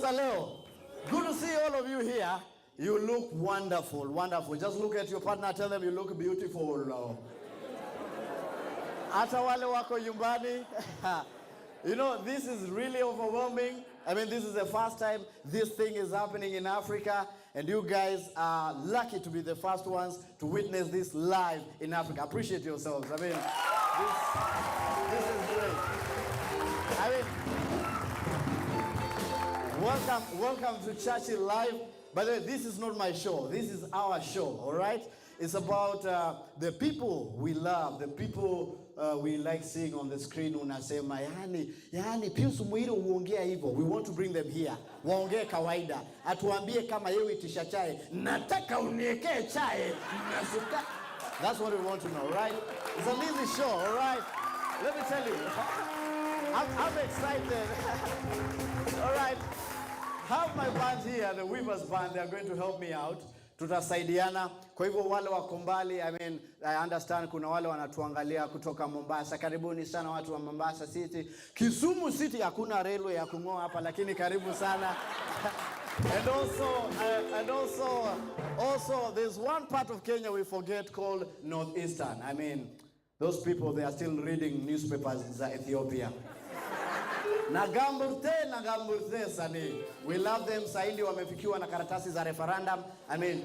za leo. Good to see all of you here. You look wonderful, wonderful. Just look at your partner, tell them you look beautiful. Hata wale wako nyumbani. You know, this is really overwhelming. I mean, this is the first time this thing is happening in Africa, and you guys are lucky to be the first ones to witness this live in Africa. Appreciate yourselves. I mean, this is great. I mean, welcome to Churchill Live. By the way, this is not my show. This is our show, all right? It's about the people we love, the people we like seeing on the screen. Unasema, yani Pius Muiro uongea hivyo. We want to bring them here. Waongee kawaida. Atuambie kama yeye itisha chai. Nataka uniekee chai. Nasuka. That's what we want to know, right? It's an easy show, all right? Let me tell you. I'm excited. All right. Have my band here, the Weavers band. They are going to help me out. Tutasaidiana. Kwa hivyo wale wako mbali, I mean, I understand kuna wale wanatuangalia kutoka Mombasa. Karibuni sana watu wa Mombasa City. Kisumu City hakuna railway ya kungoa hapa, lakini karibu sana. And also there's one part of Kenya we forget called Northeastern. I mean, those people, they are still reading newspapers in Ethiopia. Nagamburte sani. We love them. Saindi wamefikiwa na karatasi za referendum. I mean,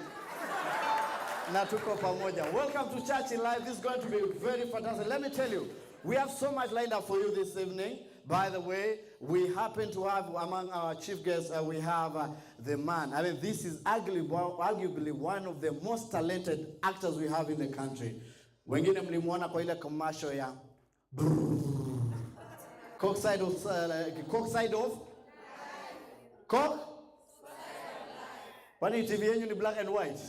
na tuko pamoja. Welcome to Churchill Live. This is going to be very fantastic. Let me tell you, we have so much lined up for you this evening. By the way, we happen to have among our chief guests, we have the man. I mean, this is arguably one of the most talented actors we have in the country. Wengine mlimuona kwa ile commercial ya Coke side of Coke? Kwani TV yenu ni black and white?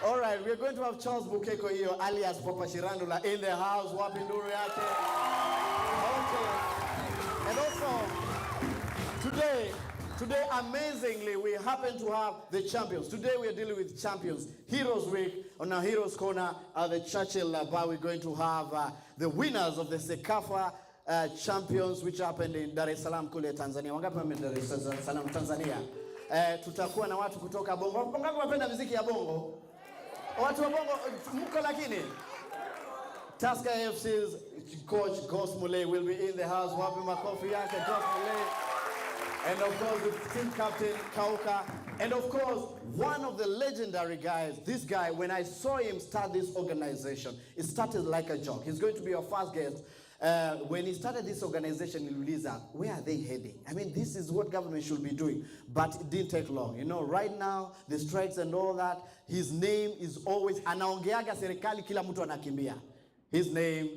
All right, we're going to have Charles Bukeko here, alias Papa Shirandula, in the house. Wapi nduru yake? Okay. And also, today, amazingly, we happen to have the champions. Today we are dealing with champions. Heroes Week, on our Heroes Corner, the Churchill Bar, we're going to have the winners of the Sekafa champions which happened in Dar es Salaam kule Tanzania. Wangapi wame Dar es Salaam Tanzania? Tutakuwa na watu kutoka Bongo. Wangapi wapenda muziki ya Bongo? Watu wa Bongo mko lakini. Tusker AFC's coach Ghost Mule will be in the house. Wapi makofi yake Ghost Mule. And of course the team captain Kauka. And of course, one of the legendary guys, this guy, when I saw him start this organization, it started like a joke. He's going to be our first guest. When he started this organization in Luliza, where are they heading? I mean, this is what government should be doing. But it didn't take long. You know, right now, the strikes and all that, his name is always, anaongeaga serikali kila mtu anakimbia. His name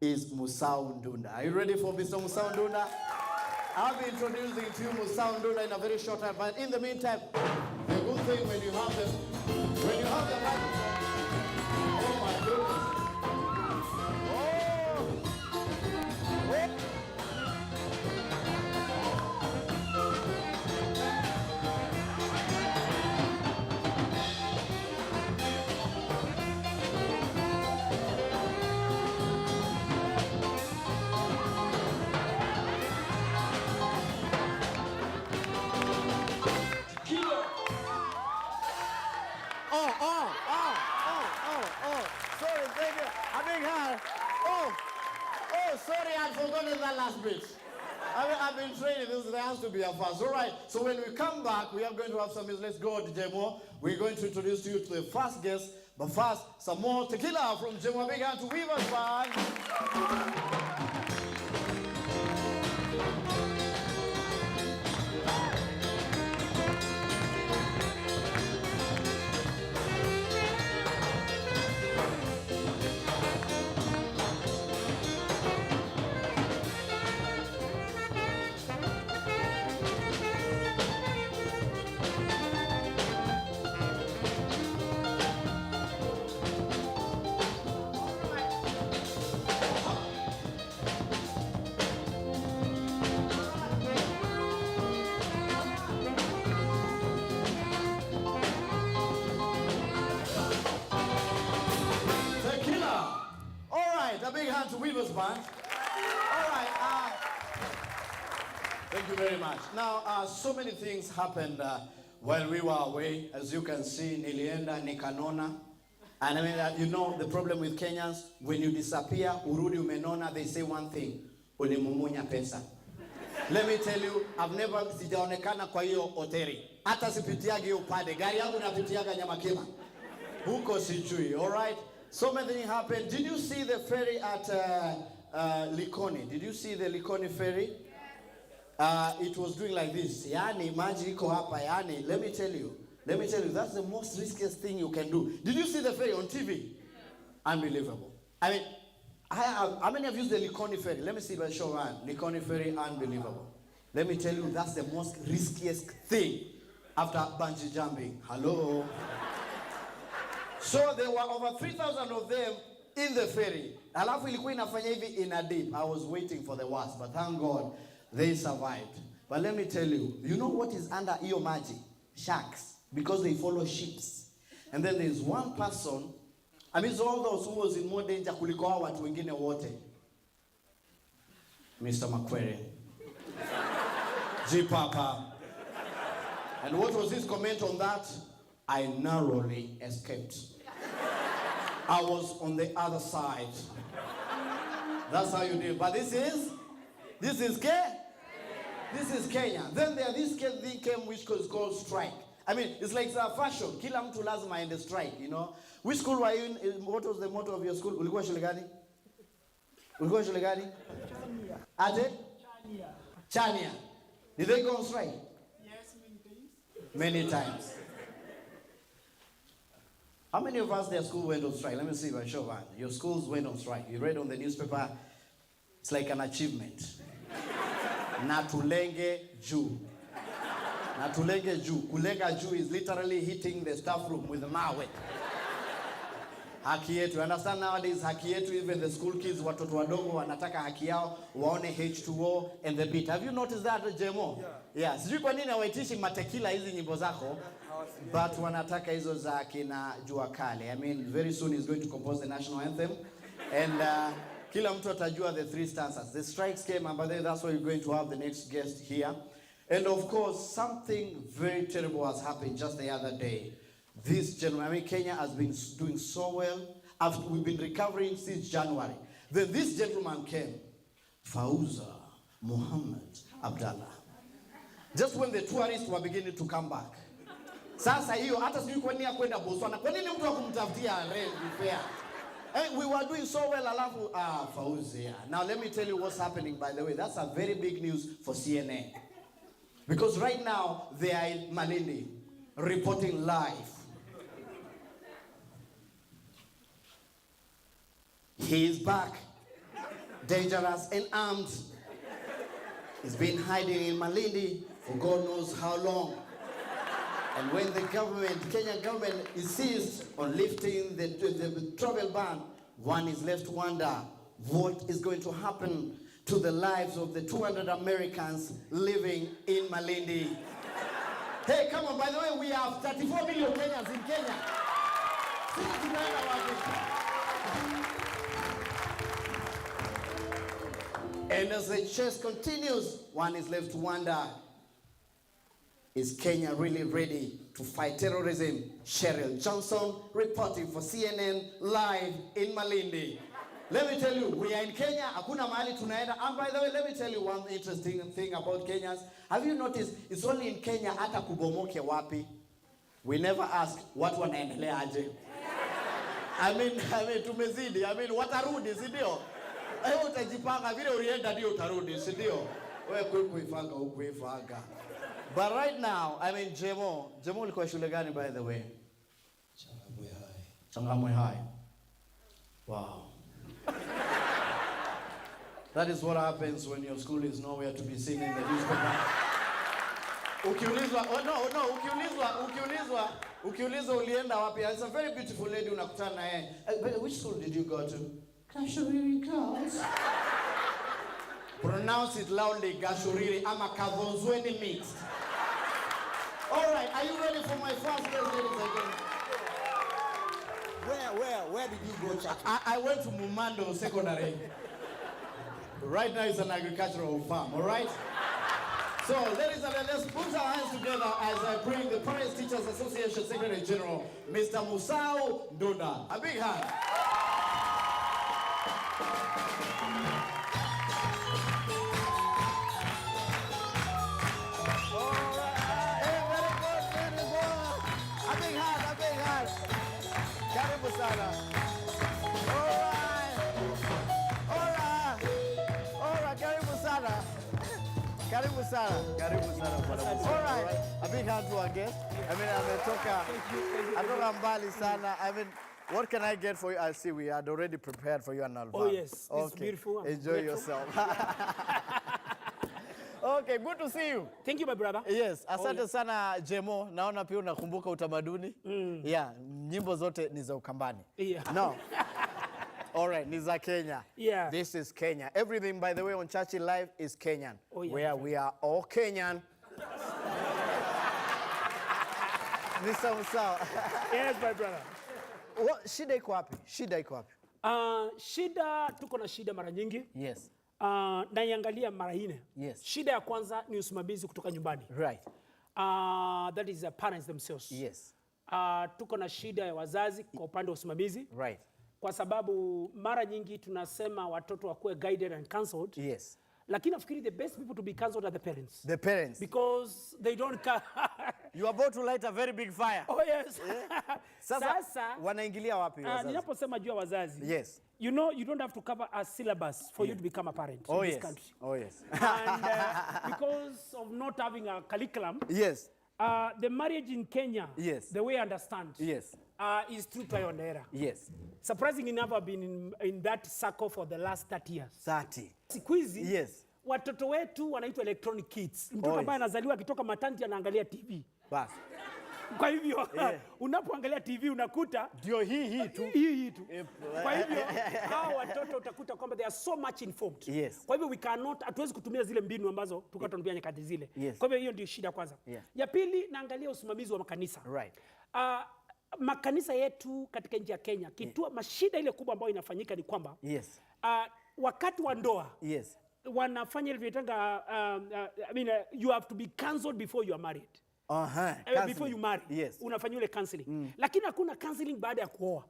is Musau Ndunda. Are you ready for Mr. Musau Ndunda? I'll be introducing to you Musau Ndunda in a very short time. But in the meantime, the good thing when you have the microphone, oh my goodness. Sorry, thank you. A big hand. Oh, sorry, I'd forgotten that last bit. I've been training. There has to be a fast. All right. So when we come back, we are going to have some music. Let's go, DJ Mo. We're going to introduce you to the first guest. But first, some more tequila from Jemo. Big hand to Weavers Band. A big hand to Weavers Band. All right. Thank you very much. Now, so many things happened while we were away. As you can see, nilienda nikanona. And I mean, you know, the problem with Kenyans, when you disappear, urudi umenona, they say one thing, ulimumunya pesa. Let me tell you, I've never sijaonekana kwa hiyo hoteli. Hata sipitiagi hiyo pade. Gari yangu napitiaga Nyamakima. Huko sijui, all right? So many things happened. Did you see the ferry at Likoni? Did you see the Likoni ferry? It was doing like this. Yani, maji iko hapa. Yani, let me tell you, that's the most riskiest thing you can do. Did you see the ferry on TV? Yeah. Unbelievable. I mean, how many have used the Likoni ferry? Let me see by show of hand. Likoni ferry, unbelievable. Let me tell you, that's the most riskiest thing after bungee jumping. Hello? So there were over 3,000 of them in the ferry. Alafu ilikuwa inafanya hivi in a dip. I was waiting for the worst, but thank God they survived. But let me tell you, you know what is under iyo maji? Sharks. Because they follow ships. And then there's one person, I mean, all those who was in more danger kuliko hao watu wengine wote. Mr. McQuarrie. G Papa. And what was his comment on that? I narrowly escaped. I was on the other side. That's how you do it. But this is Kenya. Then there this thing came which is called strike. I mean, it's like a fashion. Kila mtu lazima in the strike, you know. Which school were you in? What was the motto of your school? Ulikuwa shule gani? Chania. Ate? Chania. Did they go on strike? Yes, many times. Many times. How many of us, their school went on strike? Let me see if I show one. Your schools went on strike. You read on the newspaper, it's like an achievement. Natulenge juu. Natulenge juu. Kulenga juu is literally hitting the staff room with a mawe. Haki yetu. You understand nowadays, haki yetu, even the school kids, watoto wadogo, wanataka haki yao, waone H2O and the beat. Have you noticed that, Jemo? Yeah. Sijui kwa nini hawaitishi matekila hizi nyimbo zako, but wanataka hizo za kina Jua Kale. I mean, very soon he's going to compose the national anthem. And kila mtu atajua the three stanzas. The strikes came, and by the way, that's why you're going to have the next guest here. And of course, something very terrible has happened just the other day. This January, I mean, Kenya has been doing so well. We've been recovering since January. Then this gentleman came, Fauza Muhammad Abdallah. Just when the tourists were beginning to come back. Sasa hiyo, hata sijui kwa nini kwenda Botswana. Kwa nini mtu akumtafutia rent fare? We were doing so well, alafu, Fauzi. Now let me tell you what's happening, by the way. That's a very big news for CNN. Because right now, they are in Malindi, reporting live. He is back, dangerous and armed. He's been hiding in Malindi for God knows how long. And when the government, Kenyan government, insists on lifting the travel ban, one is left to wonder what is going to happen to the lives of the 200 Americans living in Malindi. Hey, come on, by the way, we have 34 million Kenyans in Kenya. And as the chase continues, one is left to wonder, is Kenya really ready to fight terrorism? Cheryl Johnson reporting for CNN live in Malindi. Let me tell you, we are in Kenya, hakuna mahali tunaenda. And by the way, let me tell you one interesting thing about Kenyans. Have you noticed, it's only in Kenya hata kubomoke wapi. We never ask, watu wanaendelea aje? I mean, tumezidi. I mean, watarudi, si ndio? Wewe utajipanga vile ulienda ndio utarudi, si ndio? Wewe kuifanga ukuifanga. But right now, I mean, Jemo ulikuwa shule gani, by the way? Changamwe High. Wow. That is what happens when your school is nowhere to be seen in the newspaper. Ukiulizwa ulienda wapi? It's a very beautiful lady unakutana na yeye. Which school did you go to? Gashuriri Girls. Pronounce it loudly, Gashuriri ama Kavonzweni mixed. All right, are you ready for my first guest, ladies and gentlemen? Where did you go, Churchill? I went to Mumando Secondary. Right now it's an agricultural farm, all right? So, ladies and gentlemen, let's put our hands together as I bring the Parents Teachers Association Secretary General, Mr. Musau Ndunda. A big hand. Karibu sana. Alright, karibu sana. Karibu sana. Karibu sana. Alright, a big hand to our guest. I mean, ametoka mbali sana. I mean, what can I get for you? I see we had already prepared for you an album. Oh yes, it's beautiful. Enjoy yourself. Okay, good to see you. Thank you, my brother. Yes, asante sana Jemo. Naona pia unakumbuka utamaduni. Yeah, nyimbo zote ni za Ukambani. Yeah. No. All right, ni za Kenya. Yeah. This is Kenya. Everything, by the way, on Churchill Live is Kenyan. Oh, yeah. Where we are all Kenyan. Mr. Musau. Yes, my brother. Shida iko wapi? Shida iko wapi? Shida, tuko na shida mara nyingi. Yes. Naiangalia mara nne. Yes. Shida ya kwanza ni usimamizi kutoka nyumbani. Right. That is the parents themselves. Yes. Tuko na shida ya wazazi kwa upande wa usimamizi. Right. Kwa sababu mara nyingi tunasema watoto wakuwe guided and counseled. Yes. Lakini nafikiri the best people to be counseled are the parents. The parents. Because they don't You are about to light a very big fire. Oh yes. Yeah. Sasa wanaingilia wapi wazazi? Ninaposema juu ya wazazi. Yes. You know, you don't have to cover a syllabus for you to become a parent in this country. Oh yes. And because of not having a curriculum, yes. The marriage in Kenya, yes. the way I understand, yes. Is through trial and error. Yes. Surprisingly, never been in that circle for the last 30 years. 30. Siku hizi, yes. Watoto wetu wanaitwa electronic kids. Mtoto ambaye anazaliwa akitoka matanti anaangalia TV. Bas. Kwa hivyo unapoangalia TV unakuta ndio hii tu. Hii tu. Kwa hivyo hao watoto utakuta kwamba they are so much informed. Yes. Kwa hivyo hatuwezi kutumia zile mbinu ambazo tukatuambia nyakati zile. Yes. Kwa hivyo hiyo ndio shida kwanza. Yeah. Ya pili naangalia usimamizi wa makanisa. Right. Makanisa yetu katika nchi ya Kenya mashida ile kubwa ambayo inafanyika ni kwamba yes. Wakati wa ndoa yes. wanafanya ile vitanga you have to be counseled before you are married. Before you marry. Yes. Unafanya ile counseling. Lakini hakuna counseling baada ya kuoa.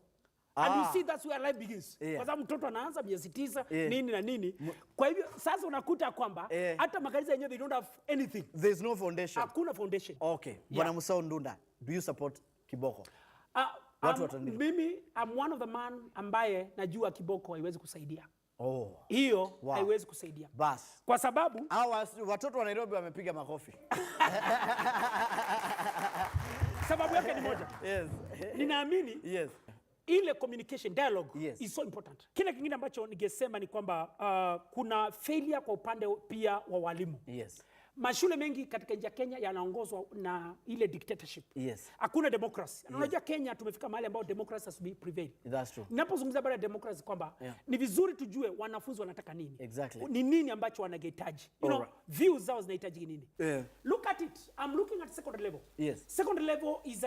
And you see that's where life begins. Yeah. Kwa sababu mtoto anaanza miezi 9 nini na nini. Kwa hivyo sasa unakuta kwamba hata makanisa yenyewe they don't have anything. There's no foundation. Hakuna foundation. Okay. Bwana Musau Ndunda, do you support kiboko? Mimi I'm one of the man ambaye najua kiboko haiwezi kusaidia. Hiyo haiwezi kusaidia. Bas. Kwa sababu watoto wa Nairobi wamepiga makofi. Sababu yake ni moja. Yes. Ninaamini ile communication dialogue is so important. Kile kingine ambacho ningesema ni kwamba kuna failure kwa upande pia wa walimu. Yes. Mashule mengi katika nchi ya Kenya yanaongozwa na ile dictatorship. Yes. Hakuna democracy. Unajua Kenya tumefika mahali ambao democracy has to be prevail. That's true. Ninapozungumzia baada ya democracy kwamba ni vizuri tujue wanafunzi wanataka nini. Exactly. Ni nini ambacho wanahitaji. You know, views zao zinahitaji nini. Look at it. I'm looking at secondary level. Yes. Secondary level is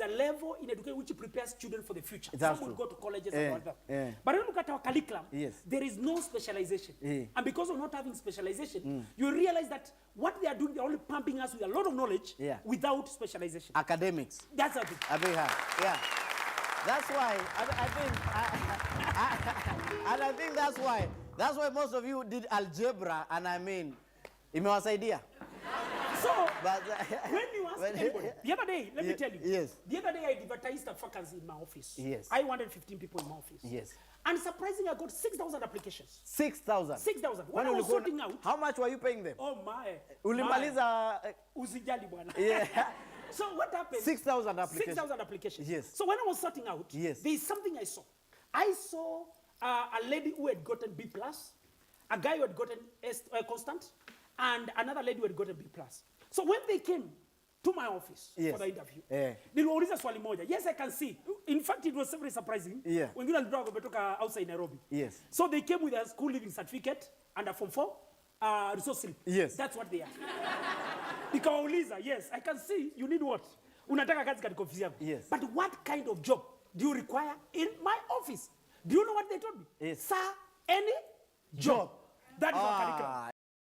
a level in education which prepares children for the future. That's Some will true. go to colleges and all that. But when you look at our curriculum, there is no specialization. And because of not having specialization, you realize that what they are doing, they're only pumping us with a lot of knowledge without specialization. Academics. That's a thing. Yeah. That's why I think that's why most of you did algebra, and I mean, imewasaidia. So, when you ask anybody, the other day, let me tell you. Yes. The other day I advertised a vacancy in my office. Yes. I wanted 15 people in my office. Yes. And surprisingly, I got 6,000 applications. 6,000? 6,000. When I was sorting out. How much were you paying them? Oh my. Ulimaliza. Usijali bwana. Yeah. So what happened? 6,000 applications. 6,000 applications. Yes. So when I was sorting out, there is something I saw. I saw a lady who had gotten B+, a guy who had gotten constant, and another lady who had gotten B+. So when they came to my office for the interview, niliwauliza swali moja. Yes, I can see. In fact, it was very surprising. Wengine walitoka kutoka outside Nairobi. Yes. So they came with a school living certificate and a Form 4 resource slip. Yes. That's what they are. Nikawauliza, yes, I can see you need what? Unataka kazi katika ofisi yako. Yes. But what kind of job do you require in my office? Do you know what they told me? Yes. Sir, any job. That is our curriculum.